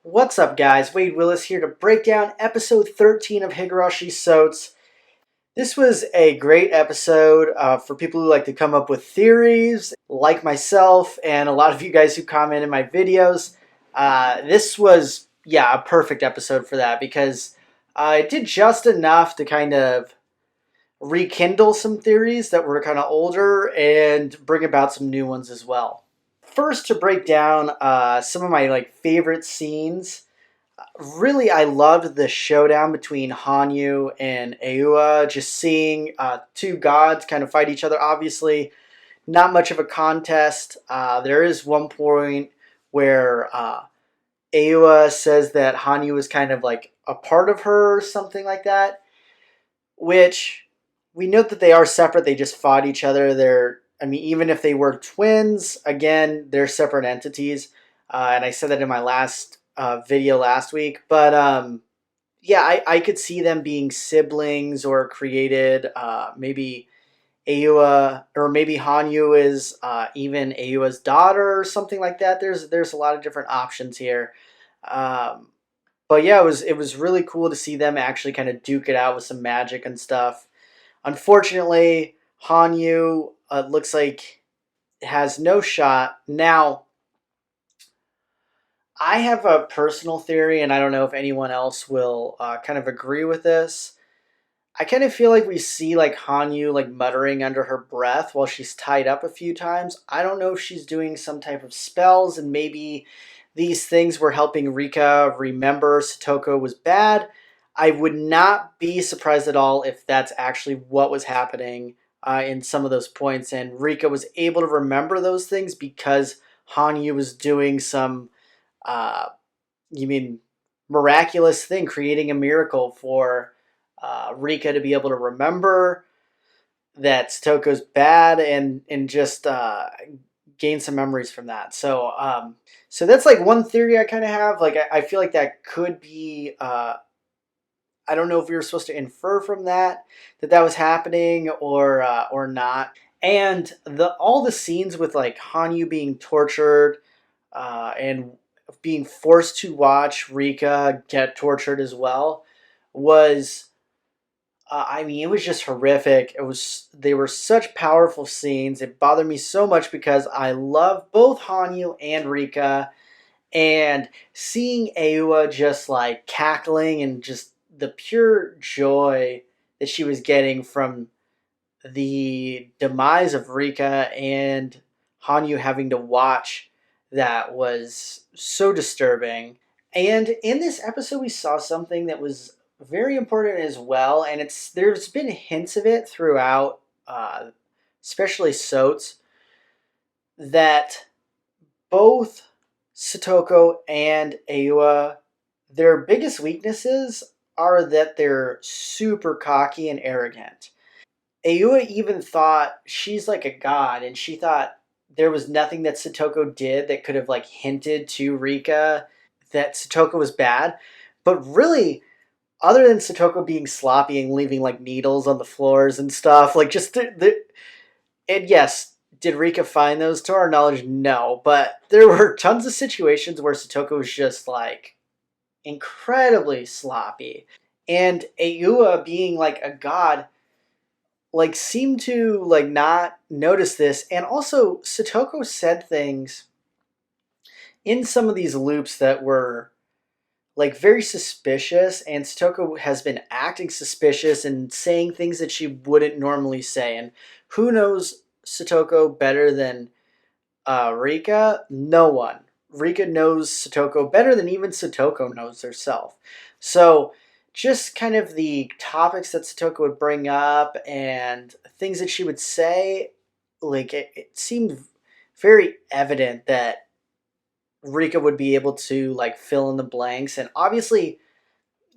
What's up, guys? Wade Willis here to break down episode 13 of Higurashi-Sots. This was a great episode for people who like to come up with theories, like myself and a lot of you guys who comment in my videos. This was, a perfect episode for that because it did just enough to kind of rekindle some theories that were kind of older and bring about some new ones as well. First, to break down some of my favorite scenes. Really, I loved the showdown between Hanyu and Aua. Just seeing two gods kind of fight each other. Obviously, not much of a contest. There is one point where Aua says that Hanyu is kind of like a part of her or something like that. Which we note that they are separate. They just fought each other. Even if they were twins, again, they're separate entities. And I said that in my last video last week. But I could see them being siblings or created. Maybe Aua or maybe Hanyu is even Aua's daughter or something like that. There's a lot of different options here. Um, but yeah, it was really cool to see them actually kind of duke it out with some magic and stuff. Unfortunately, Hanyu looks like has no shot. Now, I have a personal theory, and I don't know if anyone else will kind of agree with this. I kind of feel like we see like Hanyu like muttering under her breath while she's tied up a few times. I don't know if she's doing some type of spells, and maybe these things were helping Rika remember Satoko was bad. I would not be surprised at all if that's actually what was happening in some of those points, and Rika was able to remember those things because Hanyu was doing some uh, you mean miraculous thing, creating a miracle for Rika to be able to remember that Stoko's bad and just gain some memories from that. So that's like one theory I kind of have. Like I feel like that could be. I don't know if we were supposed to infer from that was happening or not. And the all the scenes with like Hanyu being tortured and being forced to watch Rika get tortured as well was it was just horrific. They were such powerful scenes. It bothered me so much because I love both Hanyu and Rika, and seeing Aua just like cackling and just the pure joy that she was getting from the demise of Rika and Hanyu having to watch that was so disturbing. And in this episode, we saw something that was very important as well, and there's been hints of it throughout, especially Sots, that both Satoko and Aua, their biggest weaknesses are that they're super cocky and arrogant. Aua even thought she's like a god, and she thought there was nothing that Satoko did that could have like hinted to Rika that Satoko was bad. But really, other than Satoko being sloppy and leaving like needles on the floors and stuff, like just and yes, did Rika find those? To our knowledge, no. But there were tons of situations where Satoko was just like incredibly sloppy, and Aua being like a god like seemed to like not notice this. And also Satoko said things in some of these loops that were like very suspicious, and Satoko has been acting suspicious and saying things that she wouldn't normally say. And who knows Satoko better than Rika? No one. Rika knows Satoko better than even Satoko knows herself. So just kind of the topics that Satoko would bring up and things that she would say, like it seemed very evident that Rika would be able to like fill in the blanks. And obviously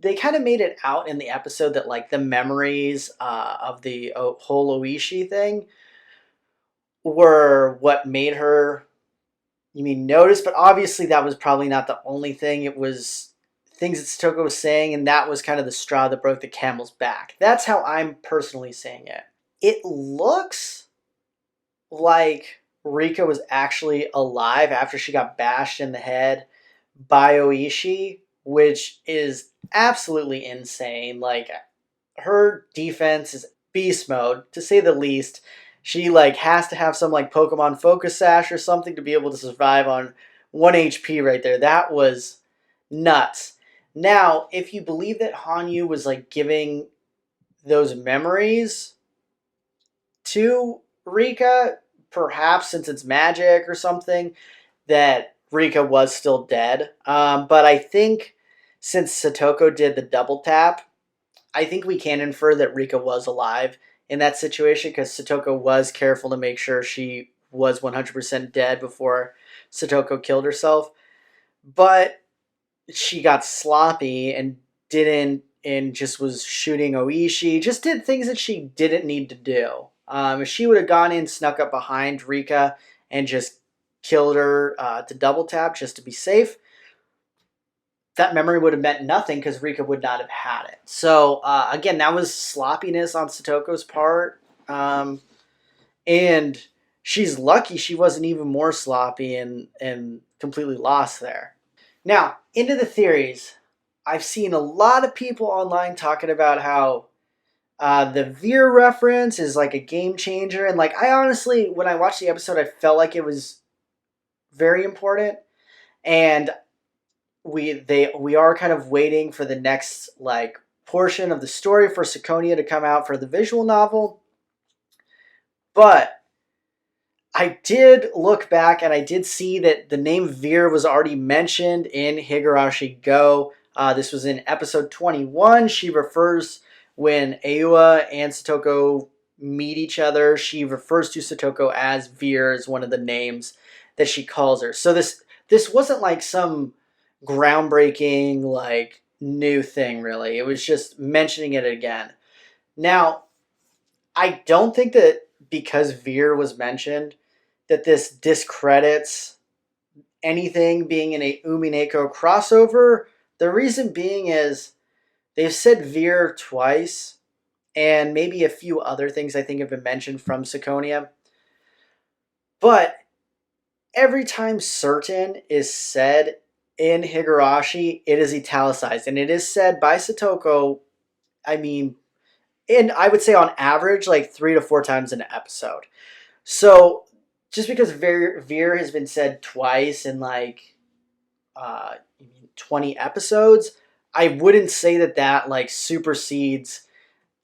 they kind of made it out in the episode that like the memories of the whole Oishi thing were what made her notice, but obviously that was probably not the only thing. It was things that Satoko was saying, and that was kind of the straw that broke the camel's back. That's how I'm personally saying it. It looks like Rika was actually alive after she got bashed in the head by Oishi, which is absolutely insane. Like, her defense is beast mode, to say the least. She like has to have some like Pokemon Focus Sash or something to be able to survive on 1 HP right there. That was nuts. Now, if you believe that Hanyu was like giving those memories to Rika, perhaps since it's magic or something, that Rika was still dead. But I think since Satoko did the double tap, I think we can infer that Rika was alive in that situation because Satoko was careful to make sure she was 100% dead before Satoko killed herself. But she got sloppy and didn't, and just was shooting Oishi, just did things that she didn't need to do. If she would have gone in, snuck up behind Rika, and just killed her to double tap just to be safe, that memory would have meant nothing because Rika would not have had it. So again, that was sloppiness on Satoko's part, and she's lucky she wasn't even more sloppy and completely lost there. Now into the theories. I've seen a lot of people online talking about how the Veer reference is like a game changer, and like I honestly, when I watched the episode, I felt like it was very important, and we are kind of waiting for the next like portion of the story for Sakonia to come out for the visual novel. But I did look back and I did see that the name Veer was already mentioned in Higurashi Go. This was in episode 21. She refers when Aua and Satoko meet each other. She refers to Satoko as Veer as one of the names that she calls her. So this wasn't like some groundbreaking like new thing really. It was just mentioning it again. Now, I don't think that because Veer was mentioned that this discredits anything being in a Umineko crossover. The reason being is they've said Veer twice, and maybe a few other things I think have been mentioned from Sakonia. But every time certain is said in Higurashi, it is italicized. And it is said by Satoko, I mean, and I would say on average, like 3 to 4 times in an episode. So just because Veer has been said twice in like uh, 20 episodes, I wouldn't say that that like supersedes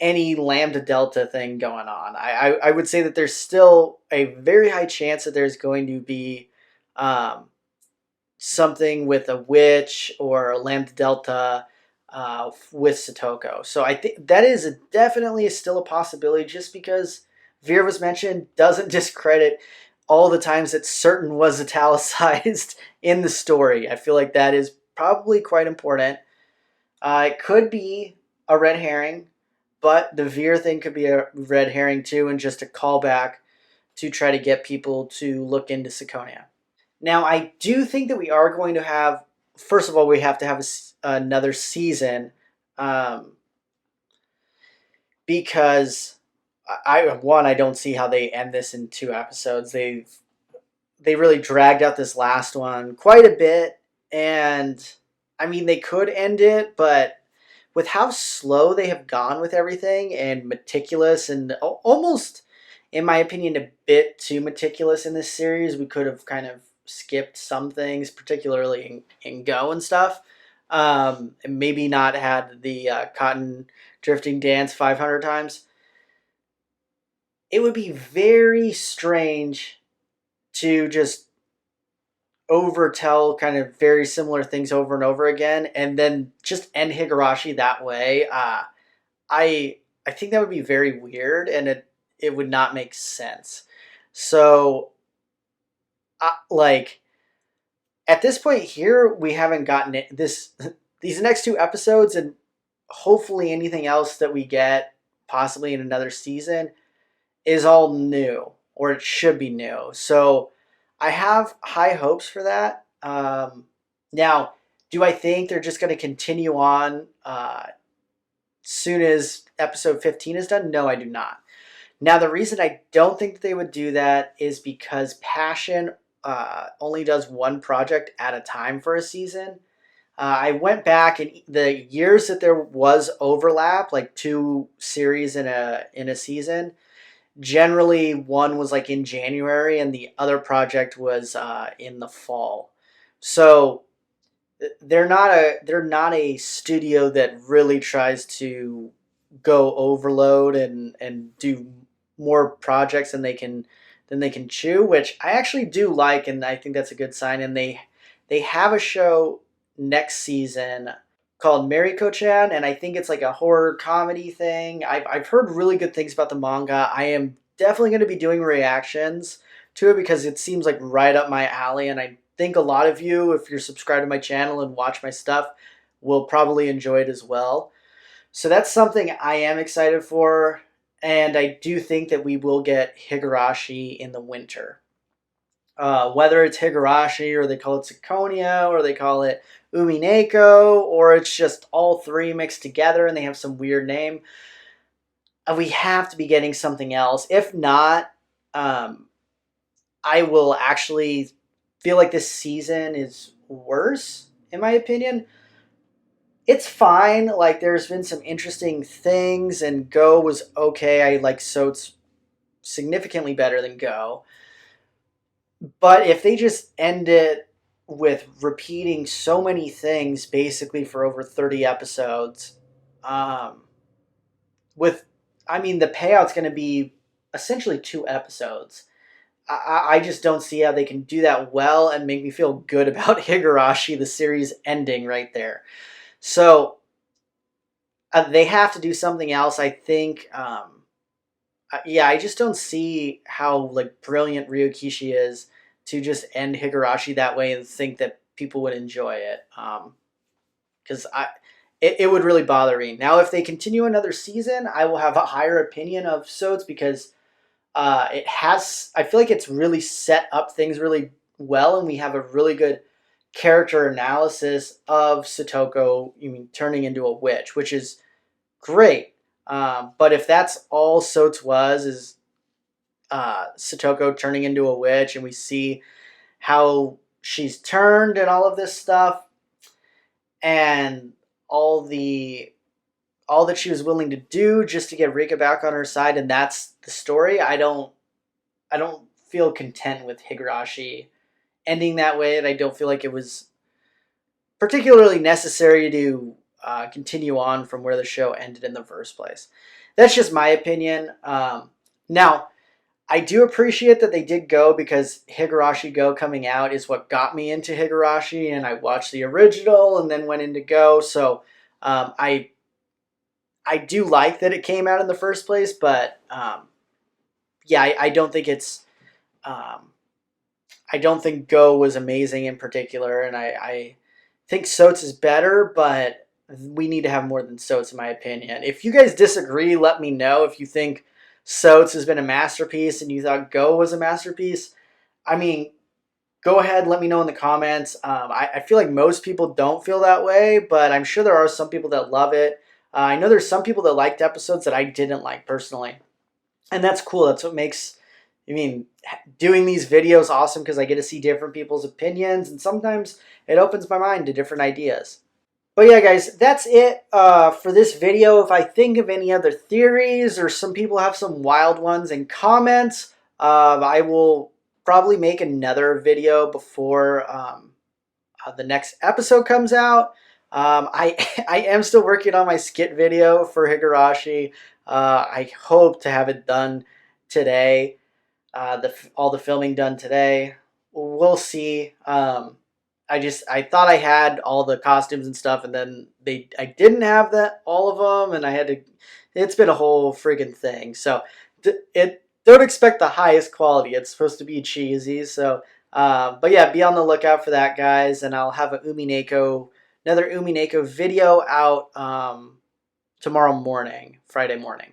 any lambda delta thing going on. I would say that there's still a very high chance that there's going to be um, something with a witch or a lambda delta with Satoko. So I think that is definitely still a possibility. Just because Veer was mentioned doesn't discredit all the times that certain was italicized in the story. I feel like that is probably quite important. It could be a red herring, but the Veer thing could be a red herring too, and just a callback to try to get people to look into Sakonia. Now, I do think that we are going to have. First of all, we have to have another season, um, because I don't see how they end this in 2 episodes. They really dragged out this last one quite a bit, and I mean they could end it, but with how slow they have gone with everything and meticulous and almost, in my opinion, a bit too meticulous in this series, we could have kind of skipped some things, particularly in Go and stuff. And maybe not had the cotton drifting dance 500 times. It would be very strange to just overtell kind of very similar things over and over again and then just end Higurashi that way. I I think that would be very weird, and it would not make sense. So, like at this point here, we haven't gotten it, this these next 2 episodes, and hopefully anything else that we get, possibly in another season, is all new, or it should be new. So, I have high hopes for that. Now, do I think they're just going to continue on soon as episode 15 is done? No, I do not. Now, the reason I don't think that they would do that is because Passion only does one project at a time for a season. I went back and the years that there was overlap, like two series in a season. Generally, one was like in January, and the other project was in the fall. So they're not a studio that really tries to go overload and do more projects than they can chew, which I actually do like, and I think that's a good sign. And they have a show next season called Mariko-chan, and I think it's like a horror comedy thing. I've heard really good things about the manga. I am definitely going to be doing reactions to it because it seems like right up my alley, and I think a lot of you, if you're subscribed to my channel and watch my stuff, will probably enjoy it as well. So that's something I am excited for, and I do think that we will get Higurashi in the winter. Whether it's Higurashi or they call it Seconia or they call it Umineko or it's just all three mixed together and they have some weird name, we have to be getting something else. If not, I will actually feel like this season is worse, in my opinion. It's fine. Like, there's been some interesting things, and Go was okay. I like Soats significantly better than Go. But if they just end it with repeating so many things basically for over 30 episodes, um, with, I mean, the payout's going to be essentially 2 episodes. I just don't see how they can do that well and make me feel good about Higurashi, the series ending right there. So they have to do something else. I think, yeah, I just don't see how like brilliant Ryokishi is to just end Higurashi that way and think that people would enjoy it. Because it would really bother me. Now, if they continue another season, I will have a higher opinion of Soats because it has. I feel like it's really set up things really well, and we have a really good character analysis of Satoko. You mean turning into a witch, which is great. But if that's all Soats was, is Satoko turning into a witch, and we see how she's turned and all of this stuff, and all that she was willing to do just to get Rika back on her side, and that's the story. I don't feel content with Higurashi ending that way, and I don't feel like it was particularly necessary to continue on from where the show ended in the first place. That's just my opinion. Now, I do appreciate that they did Go because Higurashi Go coming out is what got me into Higurashi, and I watched the original and then went into Go. So I do like that it came out in the first place, but yeah, I don't think it's I don't think Go was amazing in particular, and I think Soats is better, but we need to have more than Soats in my opinion. If you guys disagree, let me know. If you think Soats has been a masterpiece and you thought Go was a masterpiece, I mean, go ahead, let me know in the comments. I feel like most people don't feel that way, but I'm sure there are some people that love it. I know there's some people that liked episodes that I didn't like personally. And that's cool. That's what makes, I mean, doing these videos awesome because I get to see different people's opinions, and sometimes it opens my mind to different ideas. But yeah, guys, that's it for this video. If I think of any other theories or some people have some wild ones in comments, I will probably make another video before the next episode comes out. I am still working on my skit video for Higurashi. I hope to have it done today. All the filming done today. We'll see. I thought I had all the costumes and stuff, and then I didn't have all of them, and I had to. It's been a whole freaking thing. So don't expect the highest quality. It's supposed to be cheesy. So, but yeah, be on the lookout for that, guys. And I'll have another Umineko video out tomorrow morning, Friday morning.